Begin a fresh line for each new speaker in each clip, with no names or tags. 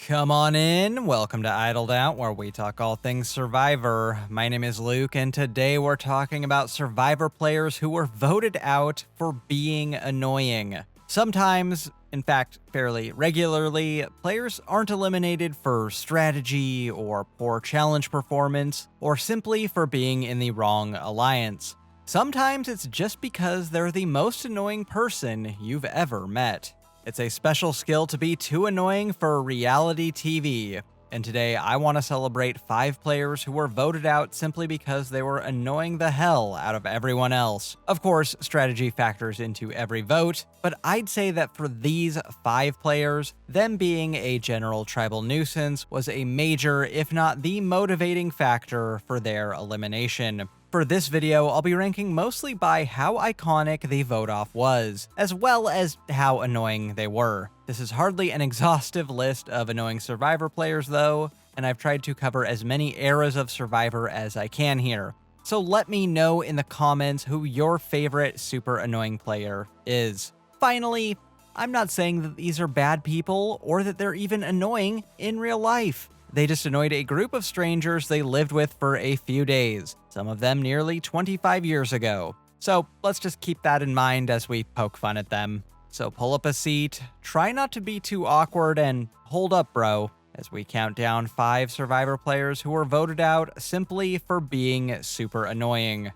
Come on in. Welcome to Idled Out, where we talk all things Survivor. My name is Luke, and today we're talking about Survivor players who were voted out for being annoying. Sometimes, in fact, fairly regularly, players aren't eliminated for strategy or poor challenge performance, or simply for being in the wrong alliance. Sometimes it's just because they're the most annoying person you've ever met. It's a special skill to be too annoying for reality TV. And today I want to celebrate 5 players who were voted out simply because they were annoying the hell out of everyone else. Of course, strategy factors into every vote, but I'd say that for these 5 players, them being a general tribal nuisance was a major, if not the motivating factor for their elimination. For this video, I'll be ranking mostly by how iconic the vote-off was, as well as how annoying they were. This is hardly an exhaustive list of annoying Survivor players though, and I've tried to cover as many eras of Survivor as I can here. So let me know in the comments who your favorite super annoying player is. Finally, I'm not saying that these are bad people or that they're even annoying in real life. They just annoyed a group of strangers they lived with for a few days, some of them nearly 25 years ago. So let's just keep that in mind as we poke fun at them. So pull up a seat, try not to be too awkward, and hold up, bro, as we count down 5 Survivor players who were voted out simply for being super annoying.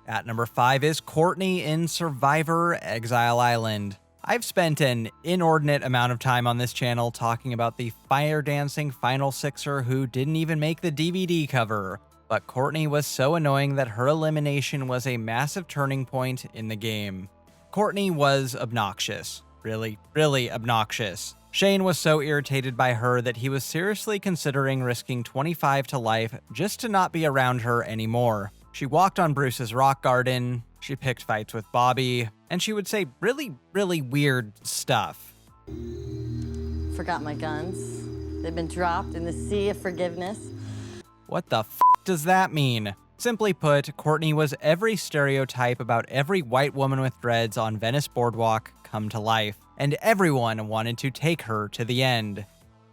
At number 5 is Courtney in Survivor Exile Island. I've spent an inordinate amount of time on this channel talking about the fire dancing final sixer who didn't even make the DVD cover, but Courtney was so annoying that her elimination was a massive turning point in the game. Courtney was obnoxious. Really, really obnoxious. Shane was so irritated by her that he was seriously considering risking 25 to life just to not be around her anymore. She walked on Bruce's rock garden, she picked fights with Bobby, and she would say really, really weird stuff.
Forgot my guns. They've been dropped in the sea of forgiveness.
What the f does that mean? Simply put, Courtney was every stereotype about every white woman with dreads on Venice Boardwalk come to life, and everyone wanted to take her to the end.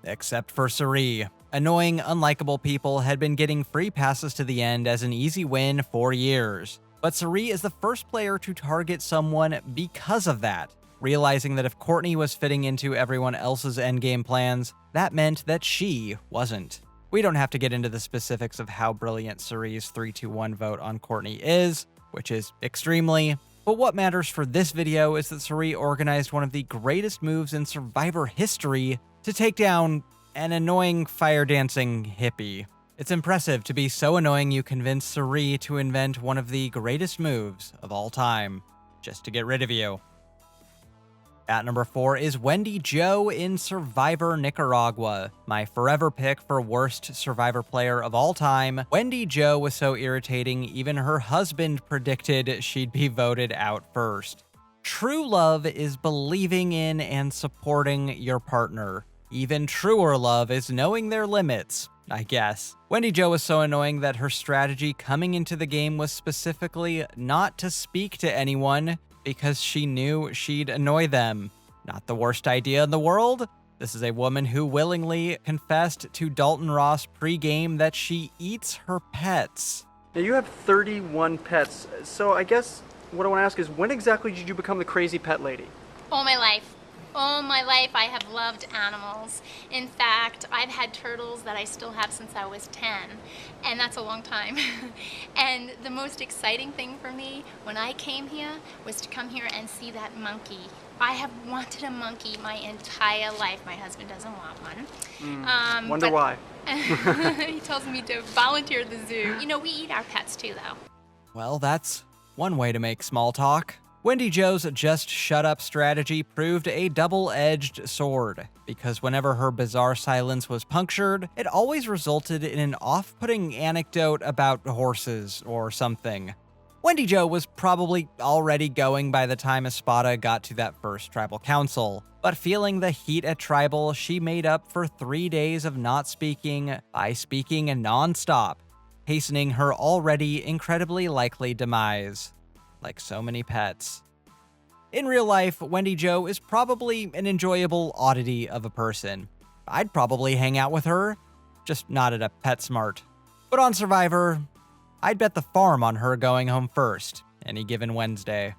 Except for Cirie. Annoying, unlikable people had been getting free passes to the end as an easy win for years. But Cirie is the first player to target someone because of that, realizing that if Courtney was fitting into everyone else's endgame plans, that meant that she wasn't. We don't have to get into the specifics of how brilliant Cirie's 3-2-1 vote on Courtney is, which is extremely, but what matters for this video is that Cirie organized one of the greatest moves in Survivor history to take down an annoying fire dancing hippie. It's impressive to be so annoying you convinced Cirie to invent one of the greatest moves of all time, just to get rid of you. At number 4 is Wendy Joe in Survivor Nicaragua. My forever pick for worst Survivor player of all time, Wendy Joe was so irritating even her husband predicted she'd be voted out first. True love is believing in and supporting your partner. Even truer love is knowing their limits, I guess. Wendy Joe was so annoying that her strategy coming into the game was specifically not to speak to anyone because she knew she'd annoy them. Not the worst idea in the world. This is a woman who willingly confessed to Dalton Ross pre-game that she eats her pets.
Now you have 31 pets, so I guess what I want to ask is when exactly did you become the crazy pet lady?
All my life. All my life I have loved animals. In fact, I've had turtles that I still have since I was 10, and that's a long time. And the most exciting thing for me when I came here was to come here and see that monkey. I have wanted a monkey my entire life. My husband doesn't want one.
Wonder why.
He tells me to volunteer at the zoo. You know, we eat our pets too, though.
Well, that's one way to make small talk. Wendy Joe's just shut up strategy proved a double-edged sword, because whenever her bizarre silence was punctured, it always resulted in an off-putting anecdote about horses or something. Wendy Joe was probably already going by the time Espada got to that first tribal council, but feeling the heat at tribal, she made up for 3 days of not speaking by speaking non-stop, hastening her already incredibly likely demise. Like so many pets. In real life, Wendy Joe is probably an enjoyable oddity of a person. I'd probably hang out with her, just not at a PetSmart. But on Survivor, I'd bet the farm on her going home first, any given Wednesday.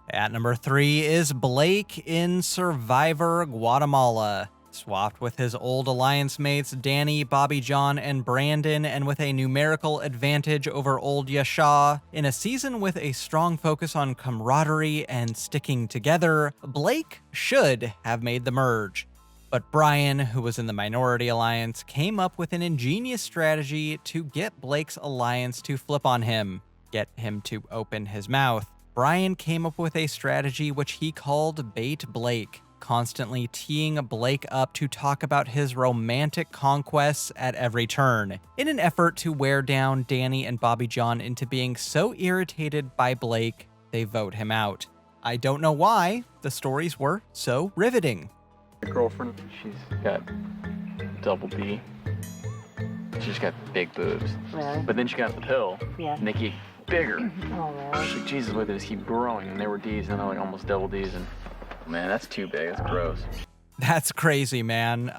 At number 3 is Blake in Survivor Guatemala. Swapped with his old alliance mates Danny, Bobby John, and Brandon, and with a numerical advantage over old Yasha. In a season with a strong focus on camaraderie and sticking together, Blake should have made the merge. But Brian, who was in the minority alliance, came up with an ingenious strategy to get Blake's alliance to flip on him, get him to open his mouth. Brian came up with a strategy which he called Bait Blake, constantly teeing Blake up to talk about his romantic conquests at every turn, in an effort to wear down Danny and Bobby John into being so irritated by Blake, they vote him out. I don't know why the stories were so riveting.
Your girlfriend, she's got double B. She's got big boobs.
Really?
But then she got the pill.
Yeah.
And they keep bigger.
Oh, really?
She's like, Jesus, look, they just keep growing. And they were D's, and they're like almost double D's. And man, that's too big. That's gross.
That's crazy, man.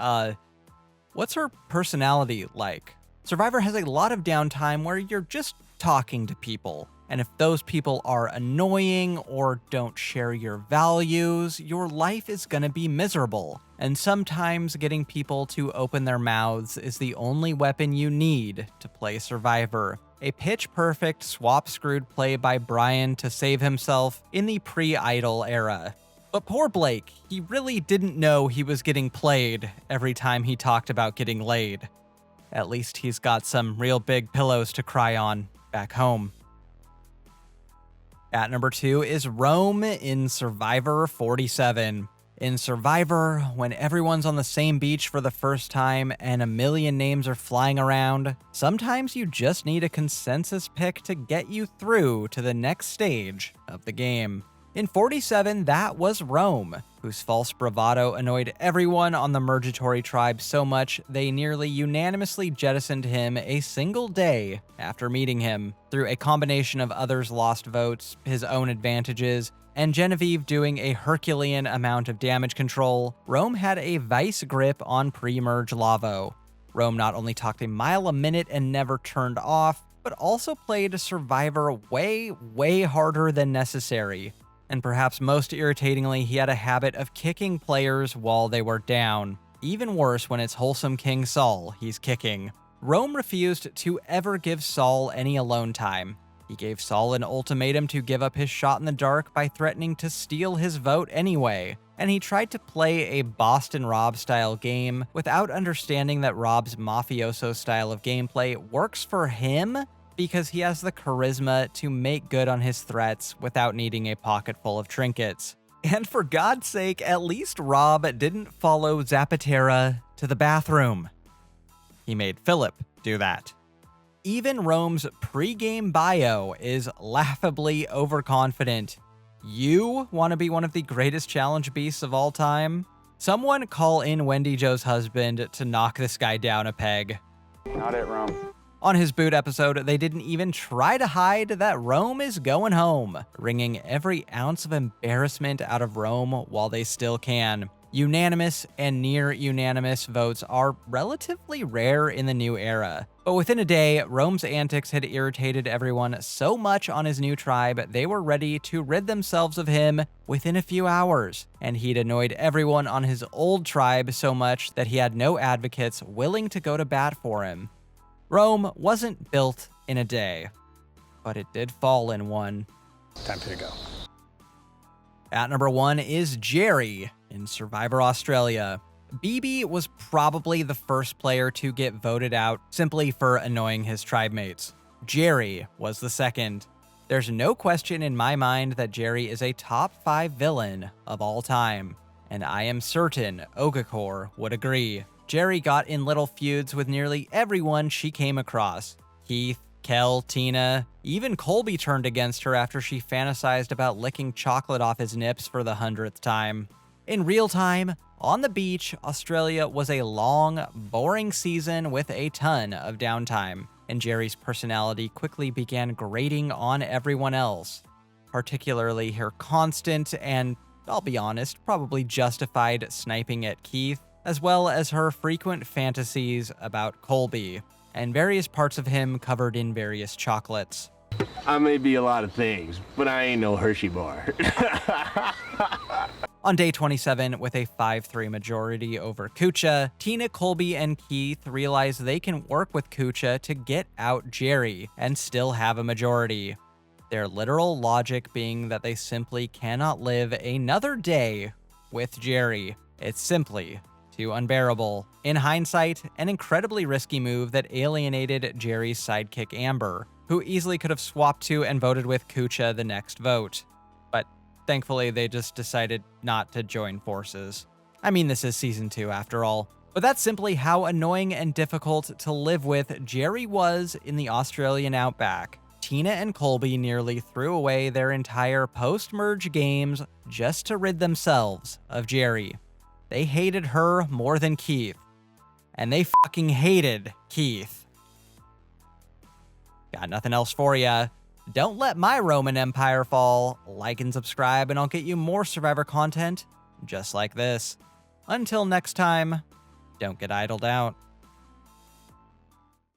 What's her personality like? Survivor has a lot of downtime where you're just talking to people. And if those people are annoying or don't share your values, your life is gonna be miserable. And sometimes getting people to open their mouths is the only weapon you need to play Survivor. A pitch-perfect swap-screwed play by Brian to save himself in the pre-Idol era. But poor Blake, he really didn't know he was getting played every time he talked about getting laid. At least he's got some real big pillows to cry on back home. At number 2 is Rome in Survivor 47. In Survivor, when everyone's on the same beach for the first time and a million names are flying around, sometimes you just need a consensus pick to get you through to the next stage of the game. In 47, that was Rome, whose false bravado annoyed everyone on the Mergatory tribe so much they nearly unanimously jettisoned him a single day after meeting him. Through a combination of others' lost votes, his own advantages, and Genevieve doing a Herculean amount of damage control, Rome had a vice grip on pre-merge Lavo. Rome not only talked a mile a minute and never turned off, but also played Survivor way harder than necessary. And perhaps most irritatingly, he had a habit of kicking players while they were down. Even worse when it's wholesome King Saul he's kicking. Rome refused to ever give Saul any alone time. He gave Saul an ultimatum to give up his shot in the dark by threatening to steal his vote anyway. And he tried to play a Boston Rob style game without understanding that Rob's mafioso style of gameplay works for him because he has the charisma to make good on his threats without needing a pocket full of trinkets. And for God's sake, at least Rob didn't follow Zapatera to the bathroom. He made Philip do that. Even Rome's pre-game bio is laughably overconfident. You want to be one of the greatest challenge beasts of all time? Someone call in Wendy Joe's husband to knock this guy down a peg.
Not at Rome.
On his boot episode, they didn't even try to hide that Rome is going home, wringing every ounce of embarrassment out of Rome while they still can. Unanimous and near unanimous votes are relatively rare in the new era. But within a day, Rome's antics had irritated everyone so much on his new tribe, they were ready to rid themselves of him within a few hours. And he'd annoyed everyone on his old tribe so much that he had no advocates willing to go to bat for him. Rome wasn't built in a day, but it did fall in one.
Time for you to go.
At number 1 is Jerry in Survivor Australia. BB was probably the first player to get voted out simply for annoying his tribe mates. Jerry was the second. There's no question in my mind that Jerry is a top 5 villain of all time, and I am certain Ogakor would agree. Jerry got in little feuds with nearly everyone she came across. Keith, Kel, Tina, even Colby turned against her after she fantasized about licking chocolate off his nips for the 100th time. In real time, on the beach, Australia was a long, boring season with a ton of downtime, and Jerry's personality quickly began grating on everyone else. particularly her constant and, I'll be honest, probably justified sniping at Keith, as well as her frequent fantasies about Colby, and various parts of him covered in various chocolates.
I may be a lot of things, but I ain't no Hershey bar.
On day 27, with a 5-3 majority over Kucha, Tina, Colby, and Keith realize they can work with Kucha to get out Jerry and still have a majority. Their literal logic being that they simply cannot live another day with Jerry. It's simply too unbearable. In hindsight, an incredibly risky move that alienated Jerry's sidekick Amber, who easily could have swapped to and voted with Kucha the next vote. But thankfully, they just decided not to join forces. I mean, this is season 2 after all. But that's simply how annoying and difficult to live with Jerry was in the Australian outback. Tina and Colby nearly threw away their entire post-merge games just to rid themselves of Jerry. They hated her more than Keith. And they fucking hated Keith. Got nothing else for ya. Don't let my Roman Empire fall. Like and subscribe and I'll get you more Survivor content just like this. Until next time, don't get idled out.